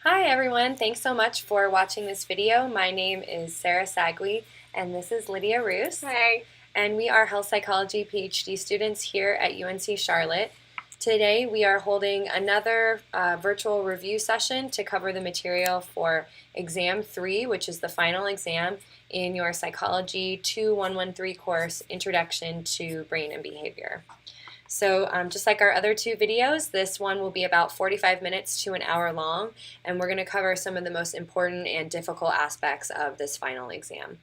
Hi everyone, thanks so much for watching this video. My name is Sarah Sagui and this is Lydia Roos. Hi. And we are health psychology PhD students here at UNC Charlotte. Today we are holding another virtual review session to cover the material for Exam 3, which is the final exam in your Psychology 2113 course, Introduction to Brain and Behavior. So just like our other two videos, this one will be about 45 minutes to an hour long, and we're going to cover some of the most important and difficult aspects of this final exam.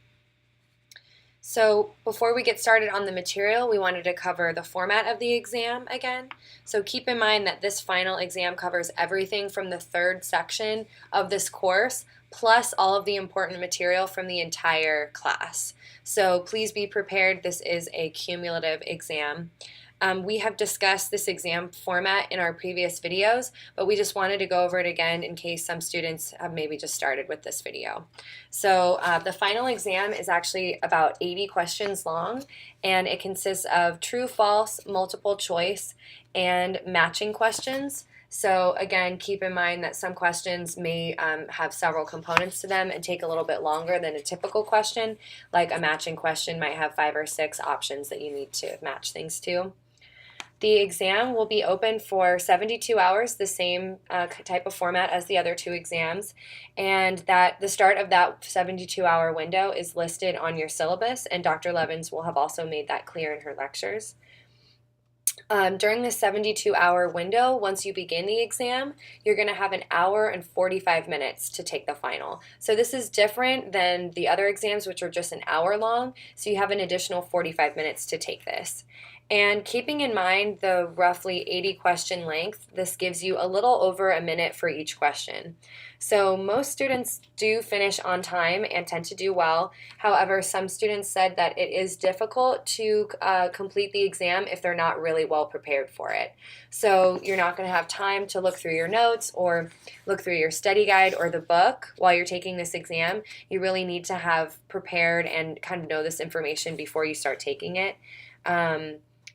So before we get started on the material, we wanted to cover the format of the exam again. So keep in mind that this final exam covers everything from the third section of this course, plus all of the important material from the entire class. So please be prepared, this is a cumulative exam. We have discussed this exam format in our previous videos, but we just wanted to go over it again in case some students have maybe just started with this video. So the final exam is actually about 80 questions long, and it consists of true, false, multiple choice, and matching questions. So again, keep in mind that some questions may have several components to them and take a little bit longer than a typical question. Like a matching question might have 5 or 6 options that you need to match things to. The exam will be open for 72 hours, the same type of format as the other two exams, and that the start of that 72-hour window is listed on your syllabus, and Dr. Levins will have also made that clear in her lectures. During the 72-hour window, once you begin the exam, you're going to have an hour and 45 minutes to take the final. So this is different than the other exams, which are just an hour long, so you have an additional 45 minutes to take this. And keeping in mind the roughly 80 question length, this gives you a little over a minute for each question. So most students do finish on time and tend to do well. However, some students said that it is difficult to complete the exam if they're not really well prepared for it. So you're not going to have time to look through your notes or look through your study guide or the book while you're taking this exam. You really need to have prepared and kind of know this information before you start taking it.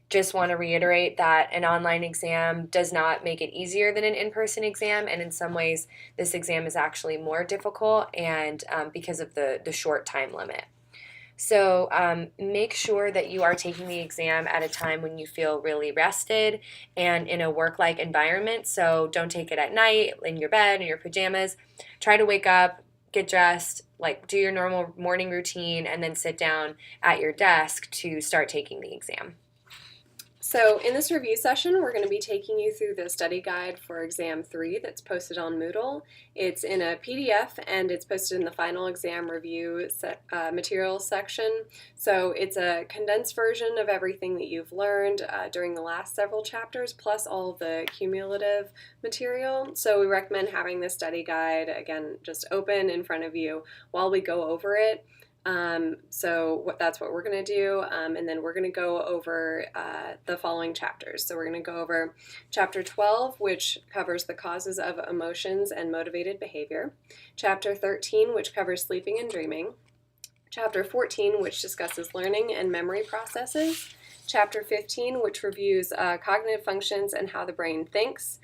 Just want to reiterate that an online exam does not make it easier than an in-person exam, and in some ways this exam is actually more difficult and because of the short time limit. So make sure that you are taking the exam at a time when you feel really rested and in a work-like environment. So don't take it at night in your bed, in your pajamas. Try to wake up, get dressed, do your normal morning routine, and then sit down at your desk to start taking the exam. So in this review session, we're going to be taking you through the study guide for Exam 3 that's posted on Moodle. It's in a PDF and it's posted in the final exam review materials section. So it's a condensed version of everything that you've learned during the last several chapters, plus all of the cumulative material. So we recommend having this study guide, again, just open in front of you while we go over it. That's what we're going to do, and then we're going to go over the following chapters. So we're going to go over Chapter 12, which covers the causes of emotions and motivated behavior, Chapter 13, which covers sleeping and dreaming, Chapter 14, which discusses learning and memory processes, Chapter 15, which reviews cognitive functions and how the brain thinks,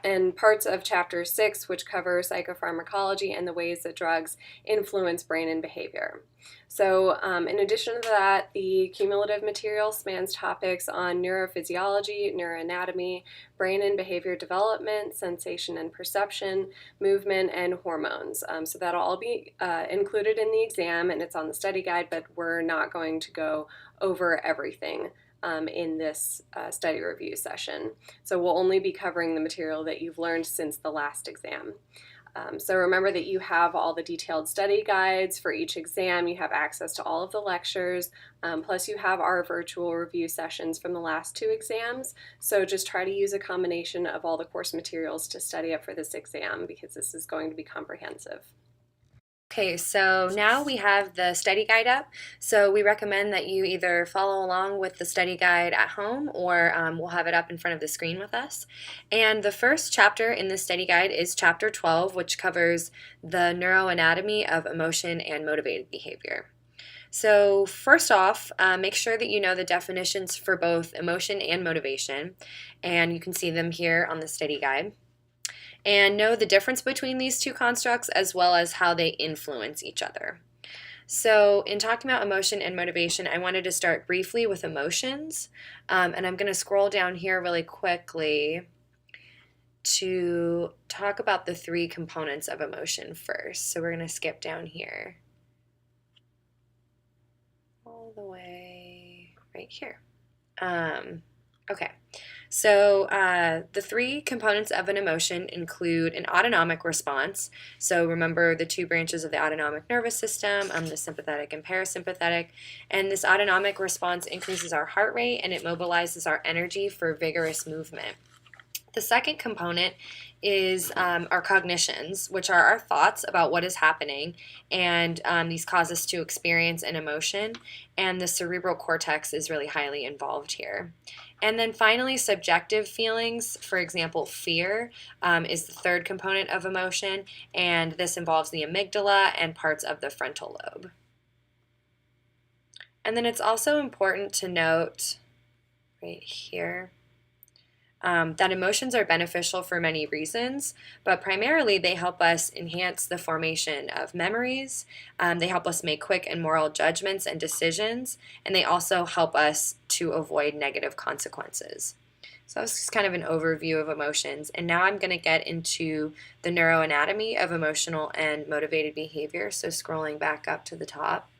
and parts of Chapter 6, which cover psychopharmacology and the ways that drugs influence brain and behavior. So in addition to that, the cumulative material spans topics on neurophysiology, neuroanatomy, brain and behavior development, sensation and perception, movement, and hormones. So that'll all be included in the exam, and it's on the study guide, but we're not going to go over everything in this study review session. So we'll only be covering the material that you've learned since the last exam. So remember that you have all the detailed study guides for each exam, you have access to all of the lectures, plus you have our virtual review sessions from the last 2 exams. So just try to use a combination of all the course materials to study up for this exam because this is going to be comprehensive. Okay, so now we have the study guide up, so we recommend that you either follow along with the study guide at home or we'll have it up in front of the screen with us. And the first chapter in the study guide is Chapter 12, which covers the neuroanatomy of emotion and motivated behavior. So first off, make sure that you know the definitions for both emotion and motivation, and you can see them here on the study guide. and know the difference between these two constructs as well as how they influence each other. So in talking about emotion and motivation, I wanted to start briefly with emotions, and I'm going to scroll down here really quickly to talk about the three components of emotion first. So we're going to skip down here all the way right here. Okay, so the three components of an emotion include an autonomic response. So remember the two branches of the autonomic nervous system, the sympathetic and parasympathetic. And this autonomic response increases our heart rate and it mobilizes our energy for vigorous movement. The second component is our cognitions, which are our thoughts about what is happening, and these cause us to experience an emotion, and the cerebral cortex is really highly involved here. And then finally, subjective feelings, for example, fear, is the third component of emotion, and this involves the amygdala and parts of the frontal lobe. And then it's also important to note right here that emotions are beneficial for many reasons, but primarily they help us enhance the formation of memories, they help us make quick and moral judgments and decisions, and they also help us to avoid negative consequences. So that's just kind of an overview of emotions, and now I'm going to get into the neuroanatomy of emotional and motivated behavior, so scrolling back up to the top.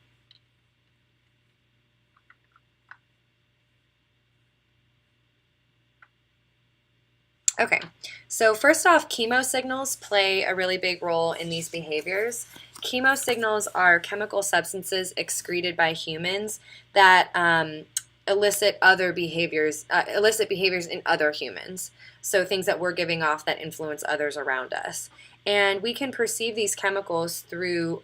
Okay, so first off, chemo signals play a really big role in these behaviors. Chemo signals are chemical substances excreted by humans that elicit behaviors in other humans. So things that we're giving off that influence others around us. And we can perceive these chemicals through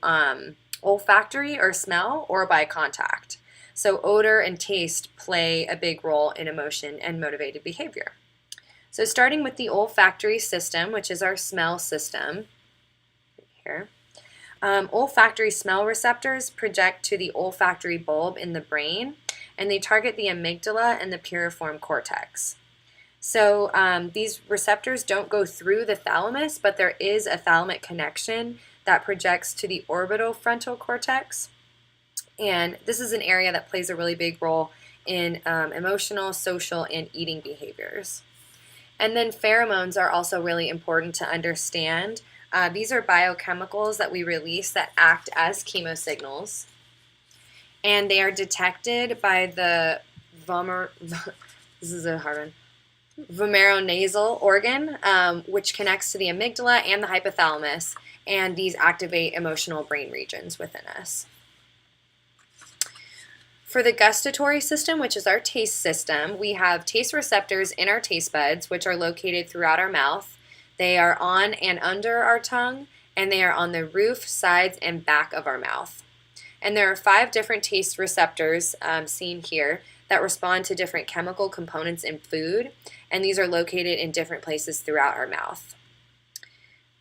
olfactory or smell or by contact. So odor and taste play a big role in emotion and motivated behavior. So starting with the olfactory system, which is our smell system, here. Olfactory smell receptors project to the olfactory bulb in the brain, and they target the amygdala and the piriform cortex. So these receptors don't go through the thalamus, but there is a thalamic connection that projects to the orbital frontal cortex. And this is an area that plays a really big role in emotional, social, and eating behaviors. And then pheromones are also really important to understand. These are biochemicals that we release that act as chemo signals. And they are detected by the vomeronasal organ, which connects to the amygdala and the hypothalamus, and these activate emotional brain regions within us. For the gustatory system, which is our taste system, we have taste receptors in our taste buds, which are located throughout our mouth. They are on and under our tongue, and they are on the roof, sides, and back of our mouth. And there are 5 different taste receptors seen here that respond to different chemical components in food, and these are located in different places throughout our mouth.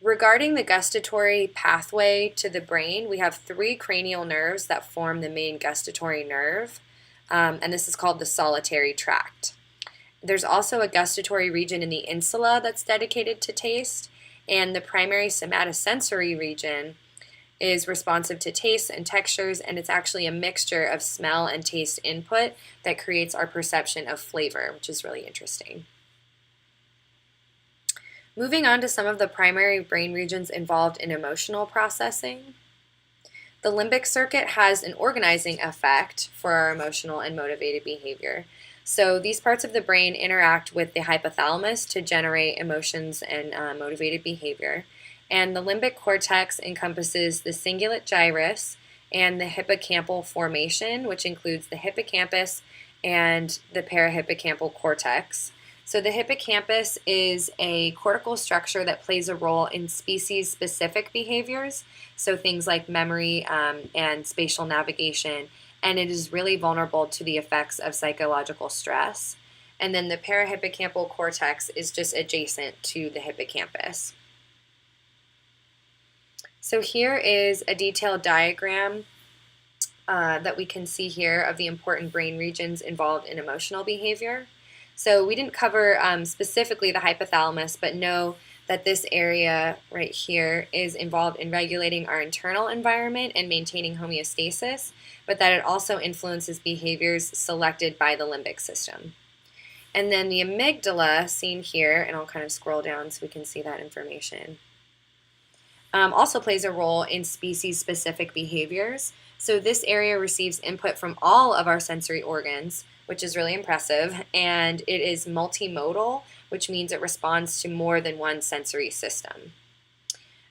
Regarding the gustatory pathway to the brain, we have 3 cranial nerves that form the main gustatory nerve, and this is called the solitary tract. There's also a gustatory region in the insula that's dedicated to taste, and the primary somatosensory region is responsive to tastes and textures, and it's actually a mixture of smell and taste input that creates our perception of flavor, which is really interesting. Moving on to some of the primary brain regions involved in emotional processing. The limbic circuit has an organizing effect for our emotional and motivated behavior. So these parts of the brain interact with the hypothalamus to generate emotions and motivated behavior. And the limbic cortex encompasses the cingulate gyrus and the hippocampal formation, which includes the hippocampus and the parahippocampal cortex. So the hippocampus is a cortical structure that plays a role in species-specific behaviors, so things like memory and spatial navigation, and it is really vulnerable to the effects of psychological stress. And then the parahippocampal cortex is just adjacent to the hippocampus. So here is a detailed diagram that we can see here of the important brain regions involved in emotional behavior. So we didn't cover specifically the hypothalamus, but know that this area right here is involved in regulating our internal environment and maintaining homeostasis, but that it also influences behaviors selected by the limbic system. And then the amygdala, seen here, and I'll kind of scroll down so we can see that information, also plays a role in species-specific behaviors. So this area receives input from all of our sensory organs, which is really impressive, and it is multimodal, which means it responds to more than one sensory system.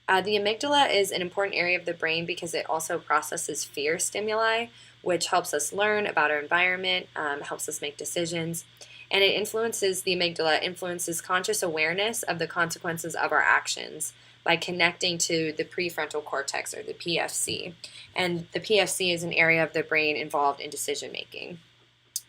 The amygdala is an important area of the brain because it also processes fear stimuli, which helps us learn about our environment, helps us make decisions, and the amygdala influences conscious awareness of the consequences of our actions by connecting to the prefrontal cortex, or the PFC. And the PFC is an area of the brain involved in decision making.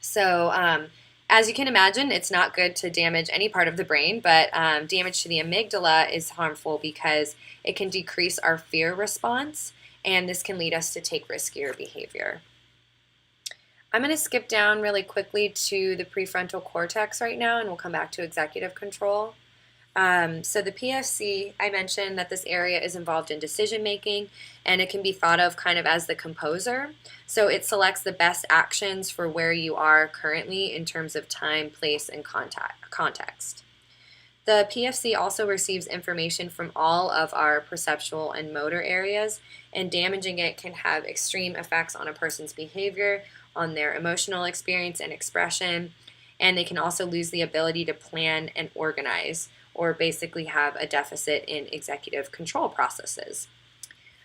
So as you can imagine, it's not good to damage any part of the brain, but damage to the amygdala is harmful because it can decrease our fear response, and this can lead us to take riskier behavior. I'm going to skip down really quickly to the prefrontal cortex right now, and we'll come back to executive control. So the PFC, I mentioned that this area is involved in decision making, and it can be thought of kind of as the composer. So it selects the best actions for where you are currently in terms of time, place, and context. The PFC also receives information from all of our perceptual and motor areas, and damaging it can have extreme effects on a person's behavior, on their emotional experience and expression, and they can also lose the ability to plan and organize, or basically have a deficit in executive control processes.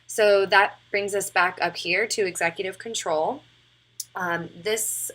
So that brings us back up here to executive control. This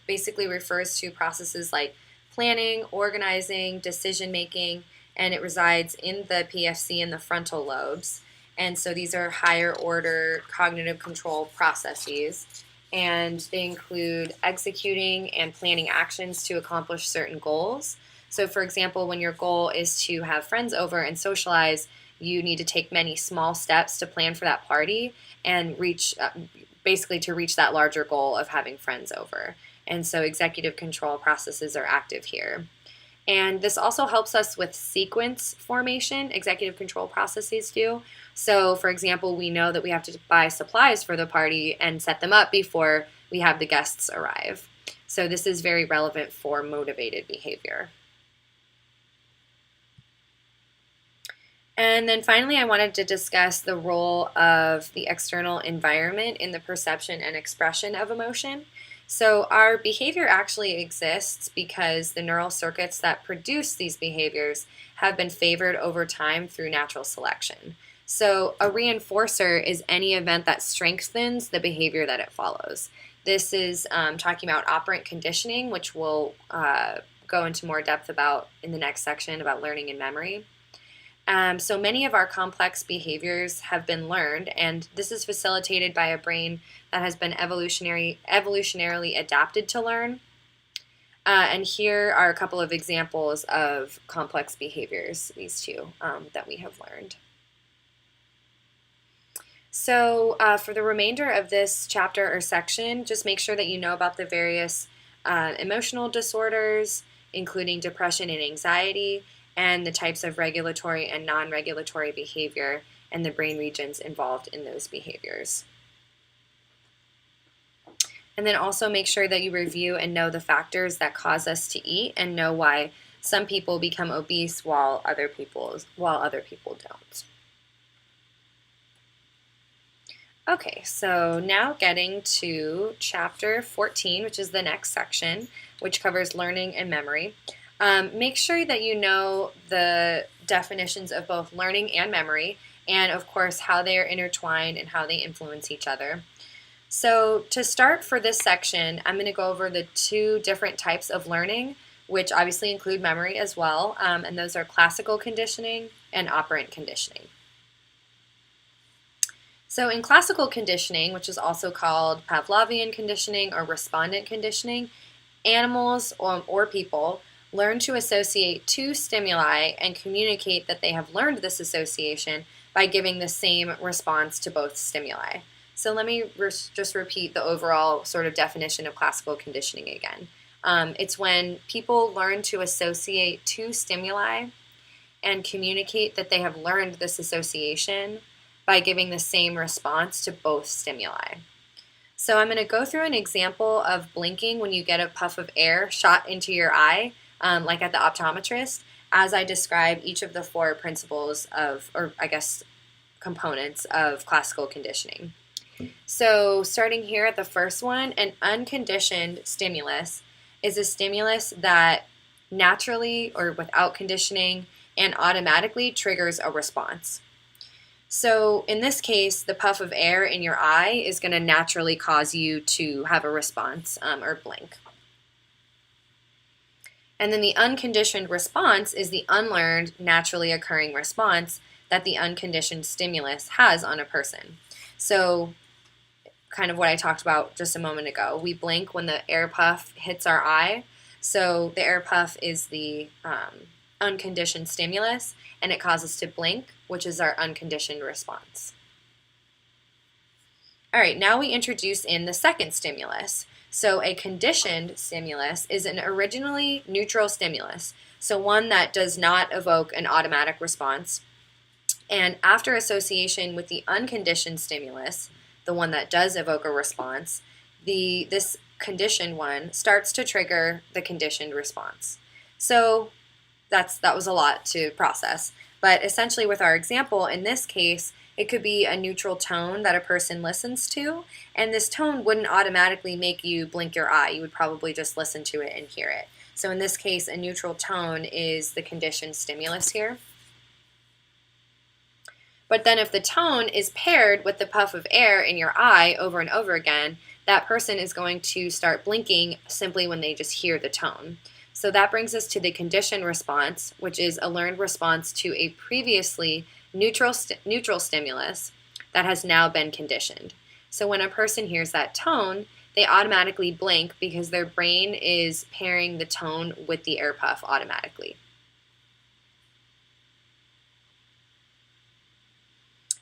basically refers to processes like planning, organizing, decision-making, and it resides in the PFC and the frontal lobes. And so these are higher order cognitive control processes, and they include executing and planning actions to accomplish certain goals. So for example, when your goal is to have friends over and socialize, you need to take many small steps to plan for that party and reach that larger goal of having friends over. And so executive control processes are active here. And this also helps us with sequence formation, executive control processes do. So for example, we know that we have to buy supplies for the party and set them up before we have the guests arrive. So this is very relevant for motivated behavior. And then finally, I wanted to discuss the role of the external environment in the perception and expression of emotion. So our behavior actually exists because the neural circuits that produce these behaviors have been favored over time through natural selection. So a reinforcer is any event that strengthens the behavior that it follows. This is talking about operant conditioning, which we'll go into more depth about in the next section about learning and memory. So many of our complex behaviors have been learned, and this is facilitated by a brain that has been evolutionarily adapted to learn. And here are a couple of examples of complex behaviors, these two, that we have learned. So for the remainder of this chapter or section, just make sure that you know about the various emotional disorders, including depression and anxiety, and the types of regulatory and non-regulatory behavior and the brain regions involved in those behaviors. And then also make sure that you review and know the factors that cause us to eat and know why some people become obese while other people don't. Okay, so now getting to chapter 14, which is the next section, which covers learning and memory. Make sure that you know the definitions of both learning and memory, and of course how they are intertwined and how they influence each other. So to start for this section, I'm going to go over the two different types of learning, which obviously include memory as well, and those are classical conditioning and operant conditioning. So in classical conditioning, which is also called Pavlovian conditioning or respondent conditioning, animals or people learn to associate two stimuli and communicate that they have learned this association by giving the same response to both stimuli. So let me just repeat the overall sort of definition of classical conditioning again. It's when people learn to associate two stimuli and communicate that they have learned this association by giving the same response to both stimuli. So I'm going to go through an example of blinking when you get a puff of air shot into your eye, like at the optometrist, as I describe each of the 4 principles of, or I guess components of classical conditioning. So starting here at the first one, an unconditioned stimulus is a stimulus that naturally or without conditioning and automatically triggers a response. So in this case, the puff of air in your eye is going to naturally cause you to have a response or blink. And then the unconditioned response is the unlearned, naturally occurring response that the unconditioned stimulus has on a person. So kind of what I talked about just a moment ago. We blink when the air puff hits our eye. So the air puff is the unconditioned stimulus, and it causes us to blink, which is our unconditioned response. All right, now we introduce in the second stimulus. So a conditioned stimulus is an originally neutral stimulus, so one that does not evoke an automatic response. And after association with the unconditioned stimulus, the one that does evoke a response, this conditioned one starts to trigger the conditioned response. So that was a lot to process. But essentially with our example, in this case, it could be a neutral tone that a person listens to, and this tone wouldn't automatically make you blink your eye. You would probably just listen to it and hear it. So in this case, a neutral tone is the conditioned stimulus here. But then if the tone is paired with the puff of air in your eye over and over again, that person is going to start blinking simply when they just hear the tone. So that brings us to the conditioned response, which is a learned response to a previously neutral stimulus that has now been conditioned. So when a person hears that tone, they automatically blink because their brain is pairing the tone with the air puff automatically.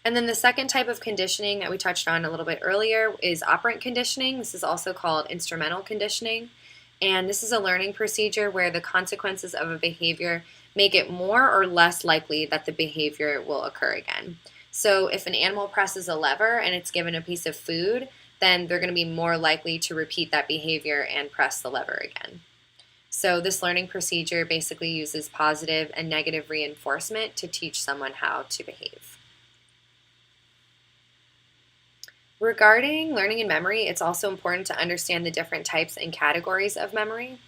And then the second type of conditioning that we touched on a little bit earlier is operant conditioning. This is also called instrumental conditioning. And this is a learning procedure where the consequences of a behavior make it more or less likely that the behavior will occur again. So if an animal presses a lever and it's given a piece of food, then they're going to be more likely to repeat that behavior and press the lever again. So this learning procedure basically uses positive and negative reinforcement to teach someone how to behave. Regarding learning and memory, it's also important to understand the different types and categories of memory.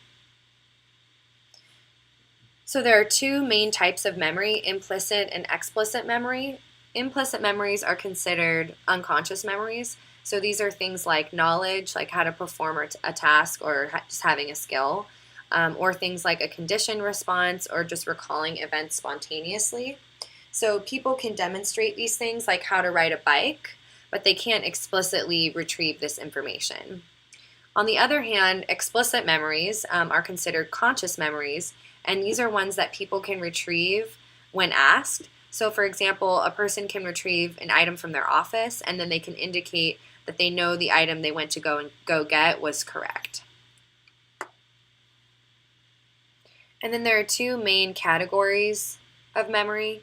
So there are 2 main types of memory, implicit and explicit memory. Implicit memories are considered unconscious memories. So these are things like knowledge, like how to perform a task or just having a skill, or things like a conditioned response or just recalling events spontaneously. So people can demonstrate these things like how to ride a bike, but they can't explicitly retrieve this information. On the other hand, explicit memories are considered conscious memories, and these are ones that people can retrieve when asked. So for example, a person can retrieve an item from their office, and then they can indicate that they know the item they went to go get was correct. And then there are 2 main categories of memory,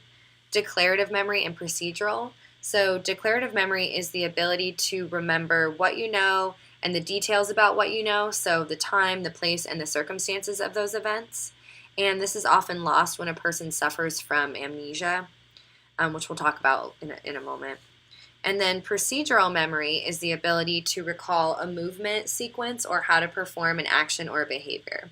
declarative memory and procedural. So declarative memory is the ability to remember what you know and the details about what you know, so the time, the place, and the circumstances of those events. And this is often lost when a person suffers from amnesia, which we'll talk about in a moment. And then procedural memory is the ability to recall a movement sequence or how to perform an action or a behavior.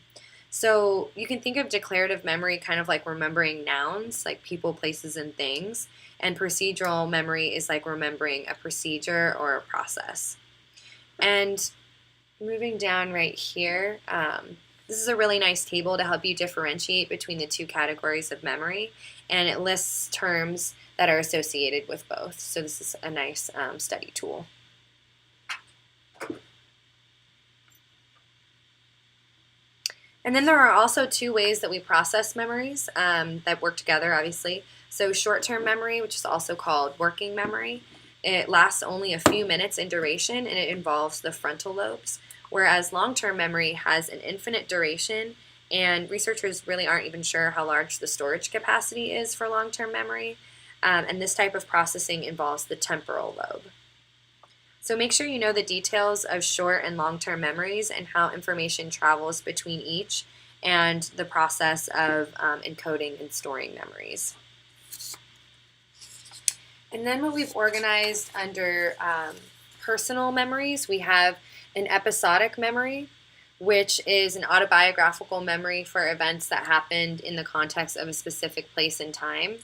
So you can think of declarative memory kind of like remembering nouns, like people, places, and things. And procedural memory is like remembering a procedure or a process. And moving down right here, this is a really nice table to help you differentiate between the 2 categories of memory. And it lists terms that are associated with both. So this is a nice study tool. And then there are also 2 ways that we process memories that work together, obviously. So short-term memory, which is also called working memory, it lasts only a few minutes in duration, and it involves the frontal lobes, whereas long-term memory has an infinite duration and researchers really aren't even sure how large the storage capacity is for long-term memory, and this type of processing involves the temporal lobe. So make sure you know the details of short and long-term memories and how information travels between each, and the process of encoding and storing memories. And then what we've organized under personal memories, we have an episodic memory, which is an autobiographical memory for events that happened in the context of a specific place and time.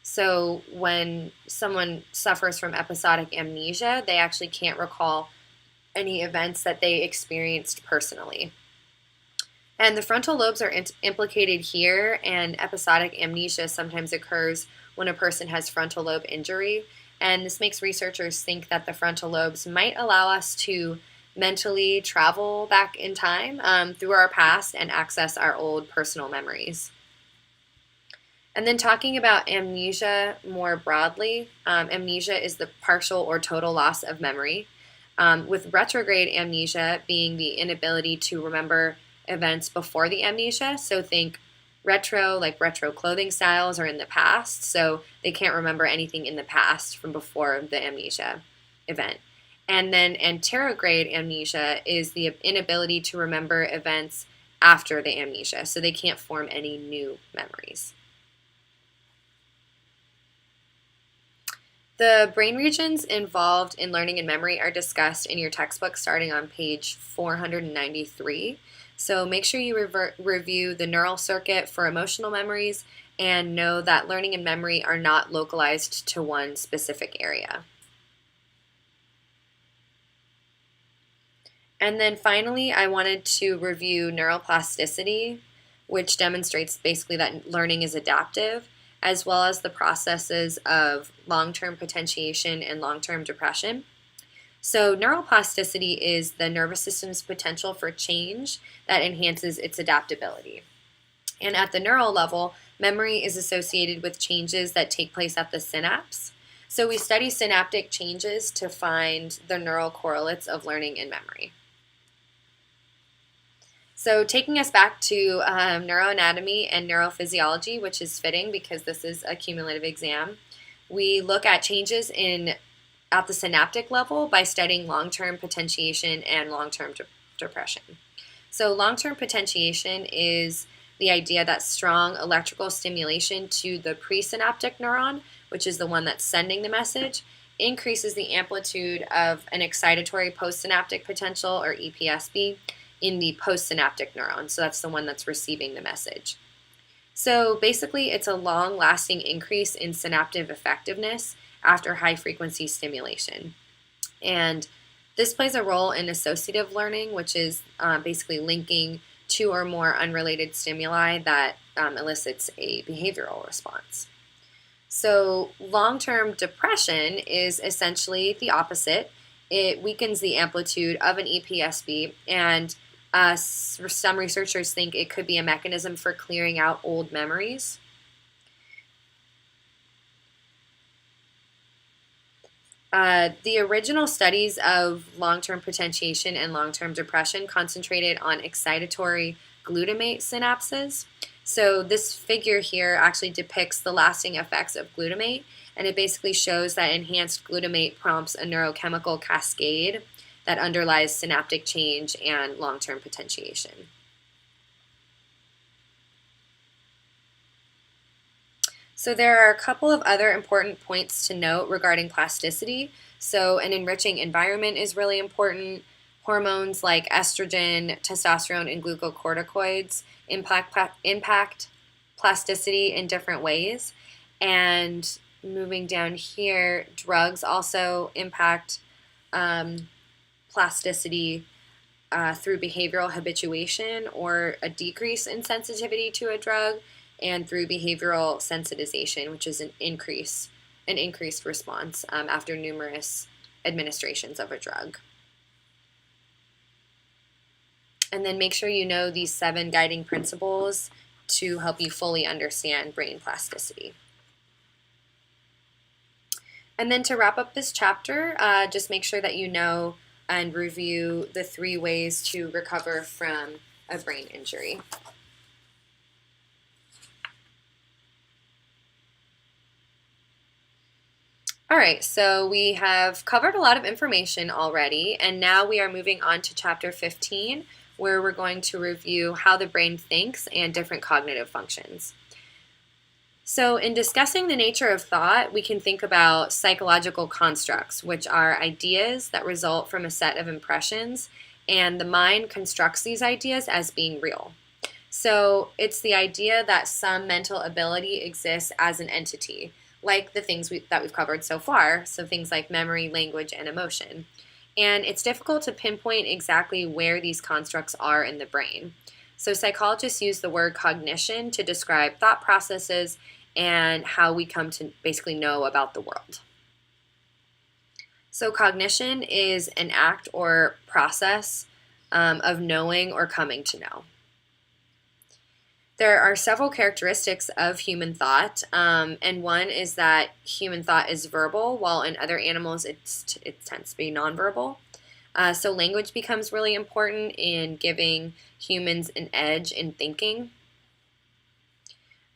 So when someone suffers from episodic amnesia, they actually can't recall any events that they experienced personally. And the frontal lobes are implicated here, and episodic amnesia sometimes occurs when a person has frontal lobe injury. And this makes researchers think that the frontal lobes might allow us to mentally travel back in time through our past and access our old personal memories. And then talking about amnesia more broadly, amnesia is the partial or total loss of memory, with retrograde amnesia being the inability to remember events before the amnesia. So think retro, like retro clothing styles, are in the past, so they can't remember anything in the past from before the amnesia event. And then anterograde amnesia is the inability to remember events after the amnesia, so they can't form any new memories. The brain regions involved in learning and memory are discussed in your textbook starting on page 493. So make sure you review the neural circuit for emotional memories and know that learning and memory are not localized to one specific area. And then finally, I wanted to review neuroplasticity, which demonstrates basically that learning is adaptive, as well as the processes of long-term potentiation and long-term depression. So neuroplasticity is the nervous system's potential for change that enhances its adaptability. And at the neural level, memory is associated with changes that take place at the synapse. So we study synaptic changes to find the neural correlates of learning and memory. So taking us back to neuroanatomy and neurophysiology, which is fitting because this is a cumulative exam, we look at changes at the synaptic level by studying long-term potentiation and long-term depression. So long-term potentiation is the idea that strong electrical stimulation to the presynaptic neuron, which is the one that's sending the message, increases the amplitude of an excitatory postsynaptic potential, or EPSB, in the postsynaptic neuron. So that's the one that's receiving the message. So basically, it's a long-lasting increase in synaptic effectiveness after high-frequency stimulation. And this plays a role in associative learning, which is basically linking two or more unrelated stimuli that elicits a behavioral response. So long-term depression is essentially the opposite. It weakens the amplitude of an EPSB, and some researchers think it could be a mechanism for clearing out old memories. The original studies of long-term potentiation and long-term depression concentrated on excitatory glutamate synapses. So this figure here actually depicts the lasting effects of glutamate, and it basically shows that enhanced glutamate prompts a neurochemical cascade that underlies synaptic change and long-term potentiation. So there are a couple of other important points to note regarding plasticity. So an enriching environment is really important. Hormones like estrogen, testosterone, and glucocorticoids impact plasticity in different ways. And moving down here, drugs also impact plasticity through behavioral habituation or a decrease in sensitivity to a drug, and through behavioral sensitization, which is an increased response after numerous administrations of a drug. And then make sure you know these 7 guiding principles to help you fully understand brain plasticity. And then to wrap up this chapter, just make sure that you know and review the 3 ways to recover from a brain injury. All right, so we have covered a lot of information already, and now we are moving on to Chapter 15, where we're going to review how the brain thinks and different cognitive functions. So in discussing the nature of thought, we can think about psychological constructs, which are ideas that result from a set of impressions, and the mind constructs these ideas as being real. So it's the idea that some mental ability exists as an entity, like the things that we've covered so far, so things like memory, language, and emotion. And it's difficult to pinpoint exactly where these constructs are in the brain. So psychologists use the word cognition to describe thought processes and how we come to basically know about the world. So cognition is an act or process of knowing or coming to know. There are several characteristics of human thought, and one is that human thought is verbal, while in other animals it tends to be nonverbal. So language becomes really important in giving humans an edge in thinking.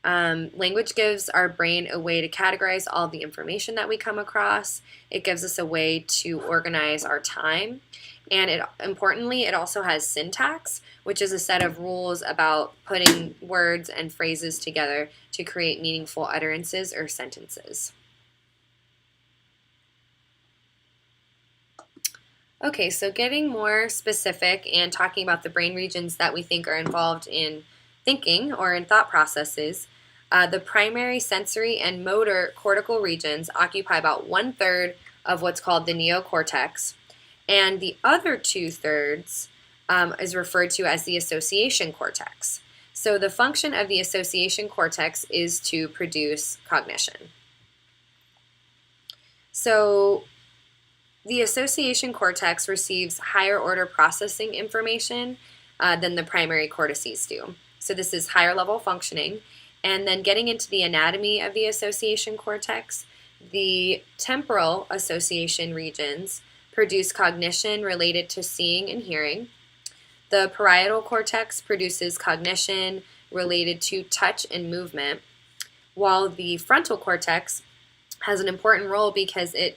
Language gives our brain a way to categorize all the information that we come across. It gives us a way to organize our time. And importantly, it also has syntax, which is a set of rules about putting words and phrases together to create meaningful utterances or sentences. Okay, so getting more specific and talking about the brain regions that we think are involved in thinking or in thought processes, the primary sensory and motor cortical regions occupy about 1/3 of what's called the neocortex, and the other 2/3 is referred to as the association cortex. So the function of the association cortex is to produce cognition. So the association cortex receives higher order processing information than the primary cortices do. So this is higher level functioning. And then getting into the anatomy of the association cortex, the temporal association regions produce cognition related to seeing and hearing. The parietal cortex produces cognition related to touch and movement, while the frontal cortex has an important role because it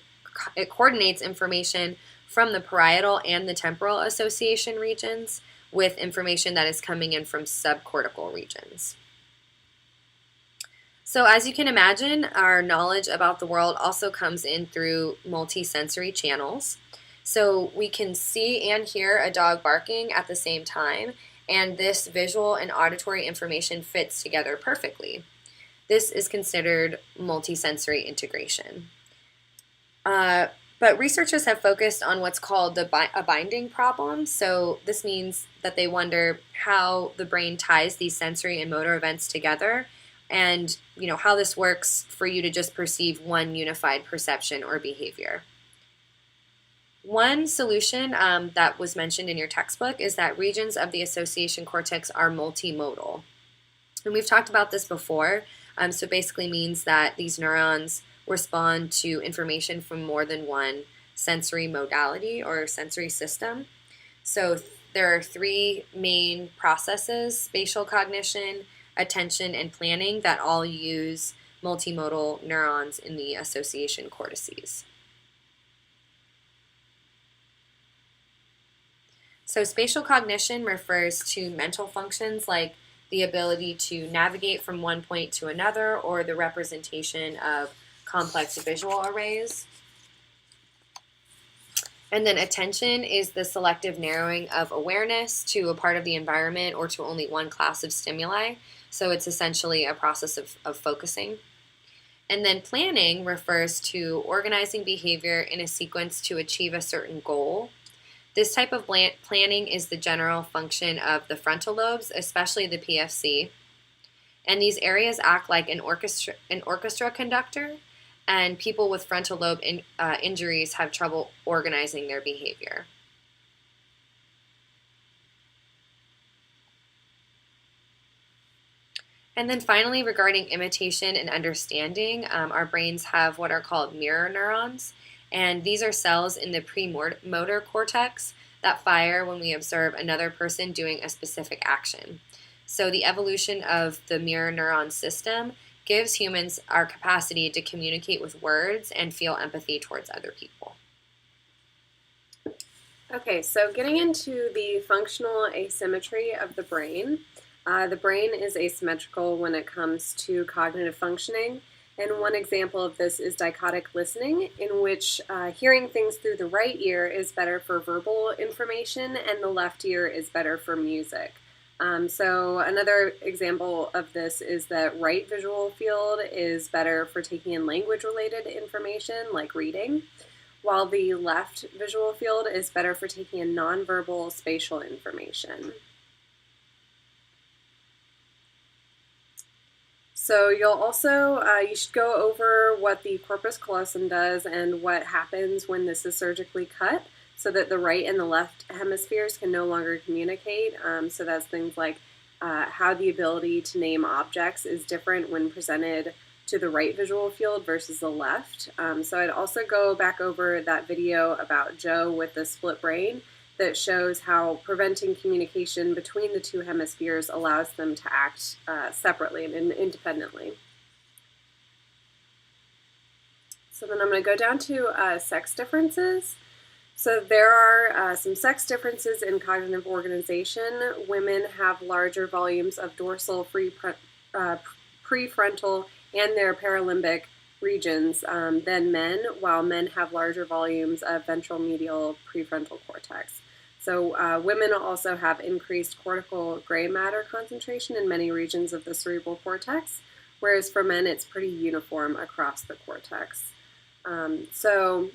coordinates information from the parietal and the temporal association regions with information that is coming in from subcortical regions. So as you can imagine, our knowledge about the world also comes in through multisensory channels. So we can see and hear a dog barking at the same time, and this visual and auditory information fits together perfectly. This is considered multisensory integration. But researchers have focused on what's called a binding problem. So this means that they wonder how the brain ties these sensory and motor events together, and how this works for you to just perceive one unified perception or behavior. One solution that was mentioned in your textbook is that regions of the association cortex are multimodal. And we've talked about this before, so it basically means that these neurons respond to information from more than one sensory modality or sensory system. So there are 3 main processes: spatial cognition, attention, and planning, that all use multimodal neurons in the association cortices. So spatial cognition refers to mental functions like the ability to navigate from one point to another or the representation of complex visual arrays. And then attention is the selective narrowing of awareness to a part of the environment or to only one class of stimuli. So it's essentially a process of focusing. And then planning refers to organizing behavior in a sequence to achieve a certain goal. This type of planning is the general function of the frontal lobes, especially the PFC. And these areas act like an orchestra conductor, and people with frontal lobe injuries have trouble organizing their behavior. And then finally, regarding imitation and understanding, our brains have what are called mirror neurons, and these are cells in the premotor cortex that fire when we observe another person doing a specific action. So the evolution of the mirror neuron system gives humans our capacity to communicate with words and feel empathy towards other people. Okay, so getting into the functional asymmetry of the brain. The brain is asymmetrical when it comes to cognitive functioning, and one example of this is dichotic listening, in which hearing things through the right ear is better for verbal information and the left ear is better for music. So another example of this is that right visual field is better for taking in language-related information like reading, while the left visual field is better for taking in nonverbal spatial information. So you'll also, you should go over what the corpus callosum does and what happens when this is surgically cut, so that the right and the left hemispheres can no longer communicate. So that's things like how the ability to name objects is different when presented to the right visual field versus the left. So I'd also go back over that video about Joe with the split brain that shows how preventing communication between the two hemispheres allows them to act separately and independently. So then I'm going to go down to sex differences. So there are some sex differences in cognitive organization. Women have larger volumes of dorsal prefrontal and their paralimbic regions than men, while men have larger volumes of ventral medial prefrontal cortex. So women also have increased cortical gray matter concentration in many regions of the cerebral cortex, whereas for men it's pretty uniform across the cortex. So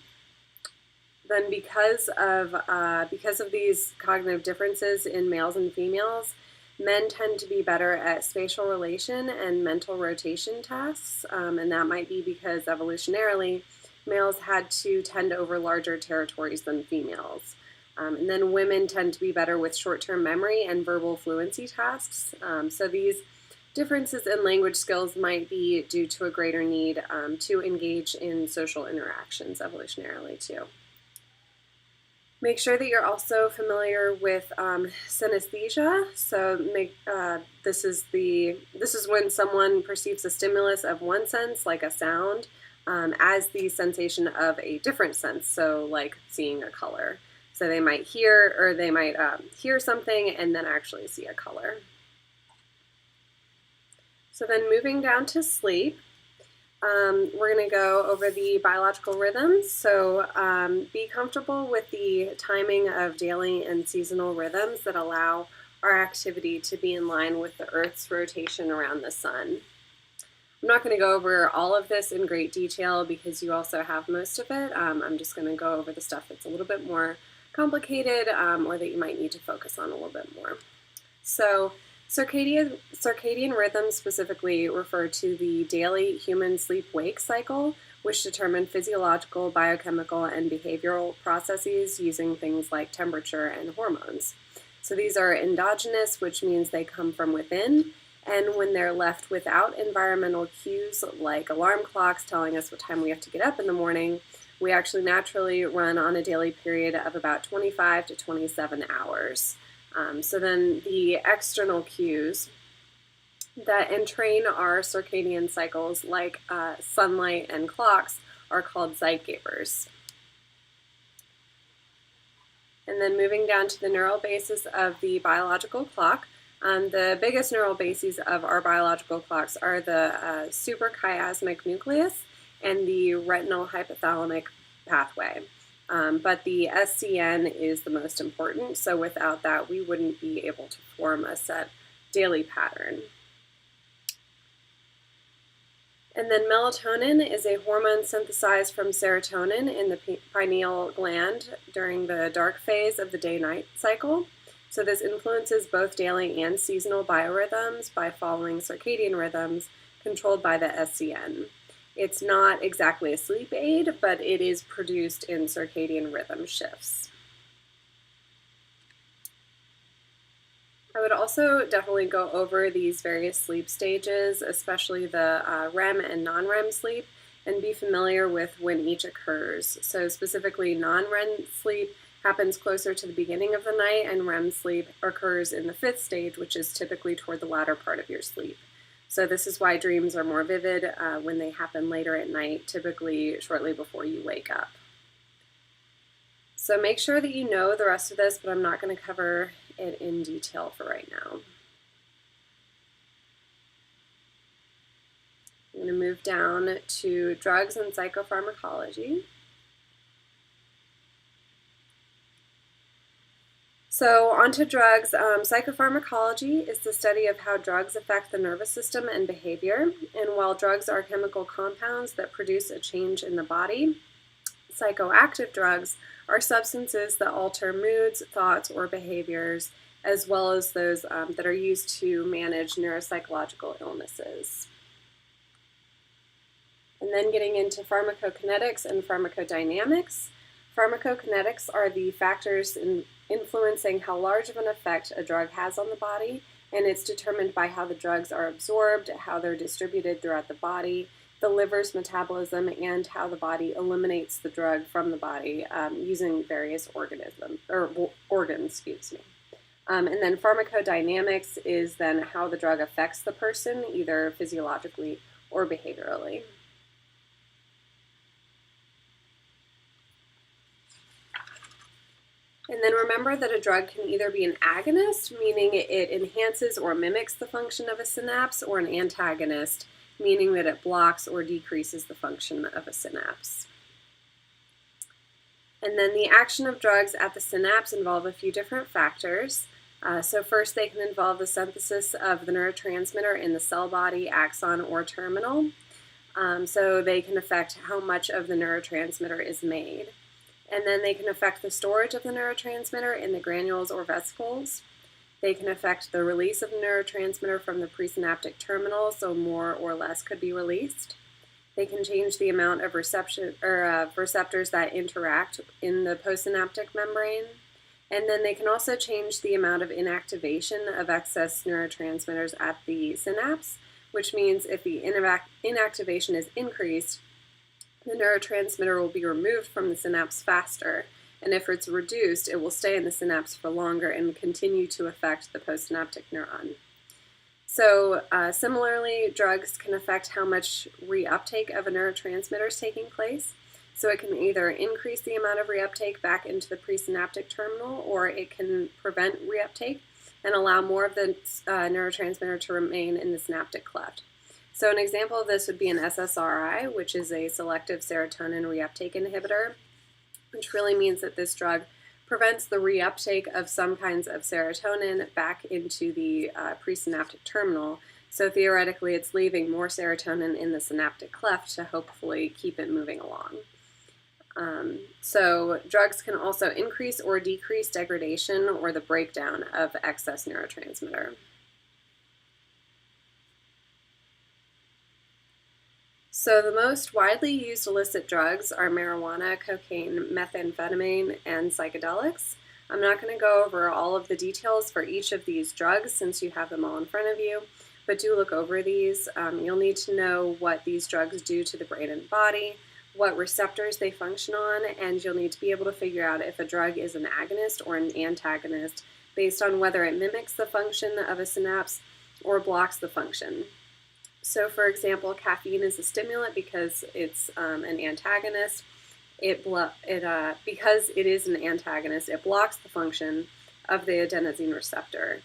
then because of these cognitive differences in males and females, men tend to be better at spatial relation and mental rotation tasks, and that might be because evolutionarily, males had to tend over larger territories than females. And then women tend to be better with short-term memory and verbal fluency tasks. So these differences in language skills might be due to a greater need to engage in social interactions evolutionarily too. Make sure that you're also familiar with synesthesia. So this is when someone perceives a stimulus of one sense, like a sound, as the sensation of a different sense. So like seeing a color. So they might hear something and then actually see a color. So then moving down to sleep. We're going to go over the biological rhythms. So be comfortable with the timing of daily and seasonal rhythms that allow our activity to be in line with the Earth's rotation around the sun. I'm not going to go over all of this in great detail because you also have most of it. I'm just going to go over the stuff that's a little bit more complicated or that you might need to focus on a little bit more. So circadian rhythms specifically refer to the daily human sleep-wake cycle, which determine physiological, biochemical, and behavioral processes using things like temperature and hormones. So these are endogenous, which means they come from within, and when they're left without environmental cues like alarm clocks telling us what time we have to get up in the morning, we actually naturally run on a daily period of about 25 to 27 hours. So then the external cues that entrain our circadian cycles, like sunlight and clocks, are called zeitgebers. And then moving down to the neural basis of the biological clock, the biggest neural bases of our biological clocks are the suprachiasmatic nucleus and the retinal hypothalamic pathway. But the SCN is the most important, so without that we wouldn't be able to form a set daily pattern. And then melatonin is a hormone synthesized from serotonin in the pineal gland during the dark phase of the day-night cycle. So this influences both daily and seasonal biorhythms by following circadian rhythms controlled by the SCN. It's not exactly a sleep aid, but it is produced in circadian rhythm shifts. I would also definitely go over these various sleep stages, especially the REM and non-REM sleep, and be familiar with when each occurs. So specifically, non-REM sleep happens closer to the beginning of the night, and REM sleep occurs in the fifth stage, which is typically toward the latter part of your sleep. So this is why dreams are more vivid when they happen later at night, typically shortly before you wake up. So make sure that you know the rest of this, but I'm not going to cover it in detail for right now. I'm going to move down to drugs and psychopharmacology. So onto drugs. Psychopharmacology is the study of how drugs affect the nervous system and behavior. And while drugs are chemical compounds that produce a change in the body, psychoactive drugs are substances that alter moods, thoughts, or behaviors, as well as those that are used to manage neuropsychological illnesses. And then getting into pharmacokinetics and pharmacodynamics. Pharmacokinetics are the factors influencing how large of an effect a drug has on the body, and it's determined by how the drugs are absorbed, how they're distributed throughout the body, the liver's metabolism, and how the body eliminates the drug from the body using various organs. And then pharmacodynamics is then how the drug affects the person, either physiologically or behaviorally. And then remember that a drug can either be an agonist, meaning it enhances or mimics the function of a synapse, or an antagonist, meaning that it blocks or decreases the function of a synapse. And then the action of drugs at the synapse involve a few different factors. So first, they can involve the synthesis of the neurotransmitter in the cell body, axon, or terminal. So they can affect how much of the neurotransmitter is made. And then they can affect the storage of the neurotransmitter in the granules or vesicles. They can affect the release of the neurotransmitter from the presynaptic terminal, so more or less could be released. They can change the amount of receptors that interact in the postsynaptic membrane. And then they can also change the amount of inactivation of excess neurotransmitters at the synapse, which means if the inactivation is increased, the neurotransmitter will be removed from the synapse faster, and if it's reduced, it will stay in the synapse for longer and continue to affect the postsynaptic neuron. So similarly, drugs can affect how much reuptake of a neurotransmitter is taking place. So it can either increase the amount of reuptake back into the presynaptic terminal, or it can prevent reuptake and allow more of the neurotransmitter to remain in the synaptic cleft. So an example of this would be an SSRI, which is a selective serotonin reuptake inhibitor, which really means that this drug prevents the reuptake of some kinds of serotonin back into the presynaptic terminal. So theoretically, it's leaving more serotonin in the synaptic cleft to hopefully keep it moving along. So drugs can also increase or decrease degradation or the breakdown of excess neurotransmitter. So the most widely used illicit drugs are marijuana, cocaine, methamphetamine, and psychedelics. I'm not going to go over all of the details for each of these drugs since you have them all in front of you, but do look over these. You'll need to know what these drugs do to the brain and body, what receptors they function on, and you'll need to be able to figure out if a drug is an agonist or an antagonist based on whether it mimics the function of a synapse or blocks the function. So for example, caffeine is a stimulant because it's an antagonist. Because it is an antagonist, it blocks the function of the adenosine receptor.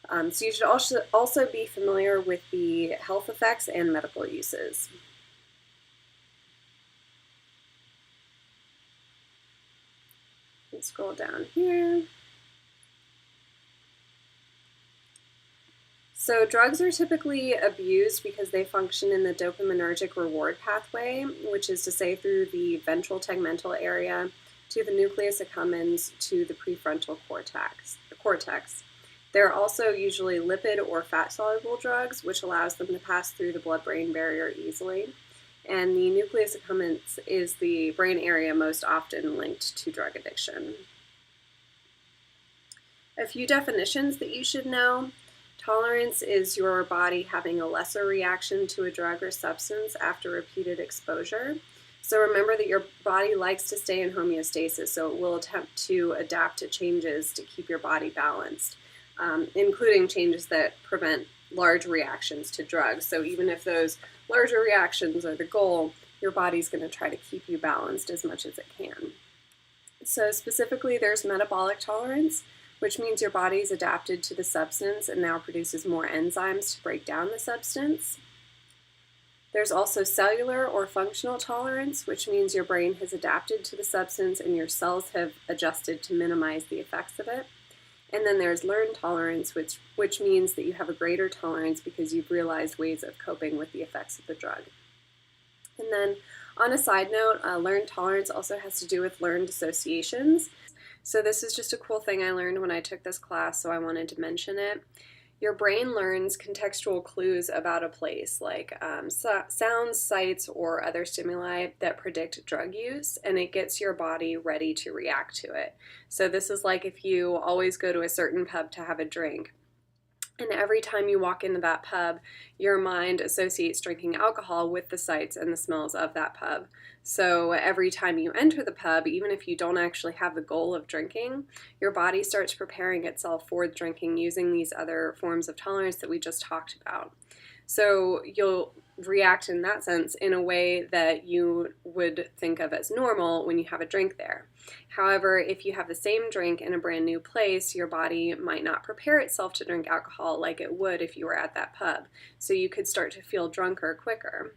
So you should also be familiar with the health effects and medical uses. Let's scroll down here. So drugs are typically abused because they function in the dopaminergic reward pathway, which is to say through the ventral tegmental area to the nucleus accumbens to the prefrontal cortex. They're also usually lipid or fat-soluble drugs, which allows them to pass through the blood-brain barrier easily. And the nucleus accumbens is the brain area most often linked to drug addiction. A few definitions that you should know. Tolerance is your body having a lesser reaction to a drug or substance after repeated exposure. So remember that your body likes to stay in homeostasis, so it will attempt to adapt to changes to keep your body balanced, including changes that prevent large reactions to drugs. So even if those larger reactions are the goal, your body's going to try to keep you balanced as much as it can. So specifically, there's metabolic tolerance, which means your body's adapted to the substance and now produces more enzymes to break down the substance. There's also cellular or functional tolerance, which means your brain has adapted to the substance and your cells have adjusted to minimize the effects of it. And then there's learned tolerance, which means that you have a greater tolerance because you've realized ways of coping with the effects of the drug. And then on a side note, learned tolerance also has to do with learned associations. So this is just a cool thing I learned when I took this class, so I wanted to mention it. Your brain learns contextual clues about a place, like sounds, sights, or other stimuli that predict drug use, and it gets your body ready to react to it. So this is like if you always go to a certain pub to have a drink, and every time you walk into that pub, your mind associates drinking alcohol with the sights and the smells of that pub. So every time you enter the pub, even if you don't actually have the goal of drinking, your body starts preparing itself for drinking using these other forms of tolerance that we just talked about. So you'll react in that sense in a way that you would think of as normal when you have a drink there. However, if you have the same drink in a brand new place, your body might not prepare itself to drink alcohol like it would if you were at that pub. So you could start to feel drunker quicker.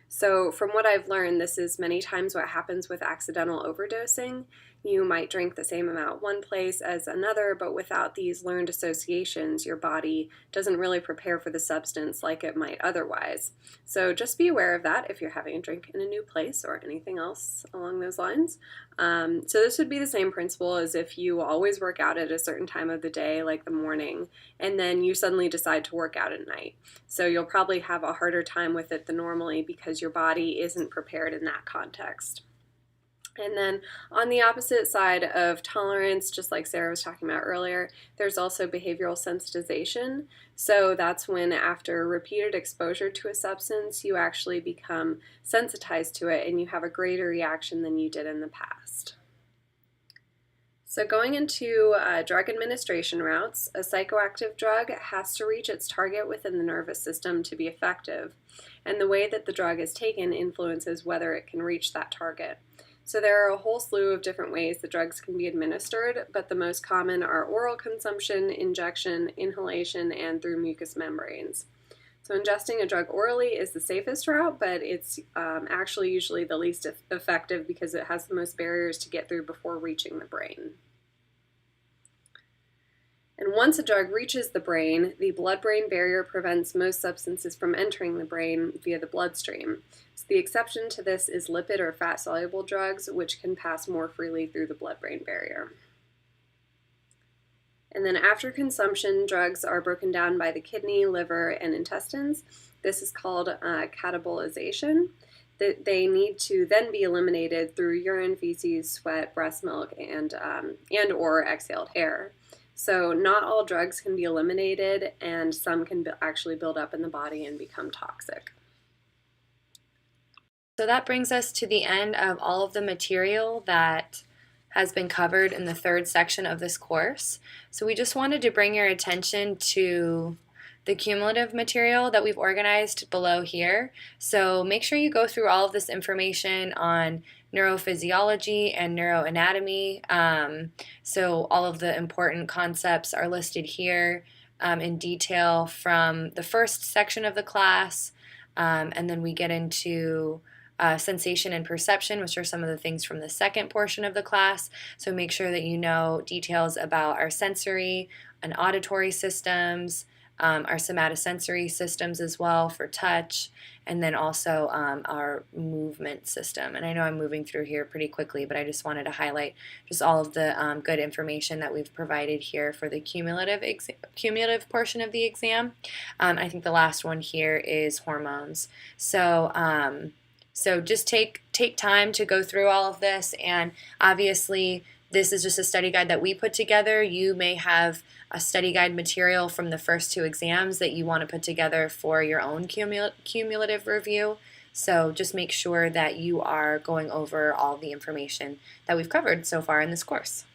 So from what I've learned, this is many times what happens with accidental overdosing. You might drink the same amount one place as another, but without these learned associations, your body doesn't really prepare for the substance like it might otherwise. So just be aware of that if you're having a drink in a new place or anything else along those lines. So this would be the same principle as if you always work out at a certain time of the day, like the morning, and then you suddenly decide to work out at night. So you'll probably have a harder time with it than normally because your body isn't prepared in that context. And then on the opposite side of tolerance, just like Sarah was talking about earlier, there's also behavioral sensitization. So that's when after repeated exposure to a substance, you actually become sensitized to it and you have a greater reaction than you did in the past. So going into drug administration routes, a psychoactive drug has to reach its target within the nervous system to be effective. And the way that the drug is taken influences whether it can reach that target. So there are a whole slew of different ways that drugs can be administered, but the most common are oral consumption, injection, inhalation, and through mucous membranes. So ingesting a drug orally is the safest route, but it's actually usually the least effective because it has the most barriers to get through before reaching the brain. And once a drug reaches the brain, the blood-brain barrier prevents most substances from entering the brain via the bloodstream. So the exception to this is lipid or fat-soluble drugs, which can pass more freely through the blood-brain barrier. And then after consumption, drugs are broken down by the kidney, liver, and intestines. This is called catabolization. They need to then be eliminated through urine, feces, sweat, breast milk, and or exhaled air. So not all drugs can be eliminated, and some can actually build up in the body and become toxic. So that brings us to the end of all of the material that has been covered in the third section of this course. So we just wanted to bring your attention to the cumulative material that we've organized below here. So make sure you go through all of this information on neurophysiology and neuroanatomy. So all of the important concepts are listed here in detail from the first section of the class, and then we get into sensation and perception, which are some of the things from the second portion of the class. So make sure that you know details about our sensory and auditory systems, our somatosensory systems as well for touch, and then also our movement system. And I know I'm moving through here pretty quickly, but I just wanted to highlight just all of the good information that we've provided here for the cumulative portion of the exam. I think the last one here is hormones. So just take time to go through all of this, and obviously this is just a study guide that we put together. You may have a study guide material from the first two exams that you want to put together for your own cumulative review. So just make sure that you are going over all the information that we've covered so far in this course.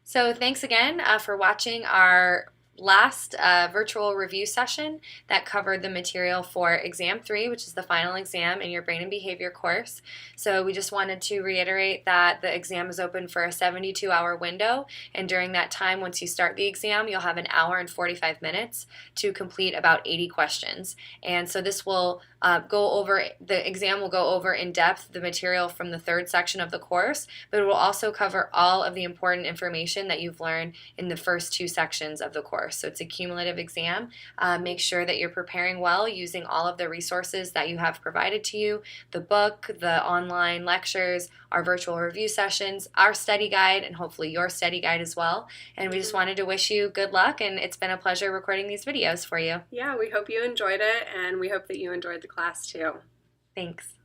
So thanks again for watching our last virtual review session that covered the material for Exam 3, which is the final exam in your Brain and Behavior course. So we just wanted to reiterate that the exam is open for a 72-hour window, and during that time, once you start the exam, you'll have an hour and 45 minutes to complete about 80 questions. And so this will the exam will go over in depth the material from the third section of the course, but it will also cover all of the important information that you've learned in the first two sections of the course. So it's a cumulative exam. Make sure that you're preparing well using all of the resources that you have provided to you, the book, the online lectures, our virtual review sessions, our study guide, and hopefully your study guide as well. And we just wanted to wish you good luck, and it's been a pleasure recording these videos for you. Yeah, we hope you enjoyed it, and we hope that you enjoyed the class too. Thanks.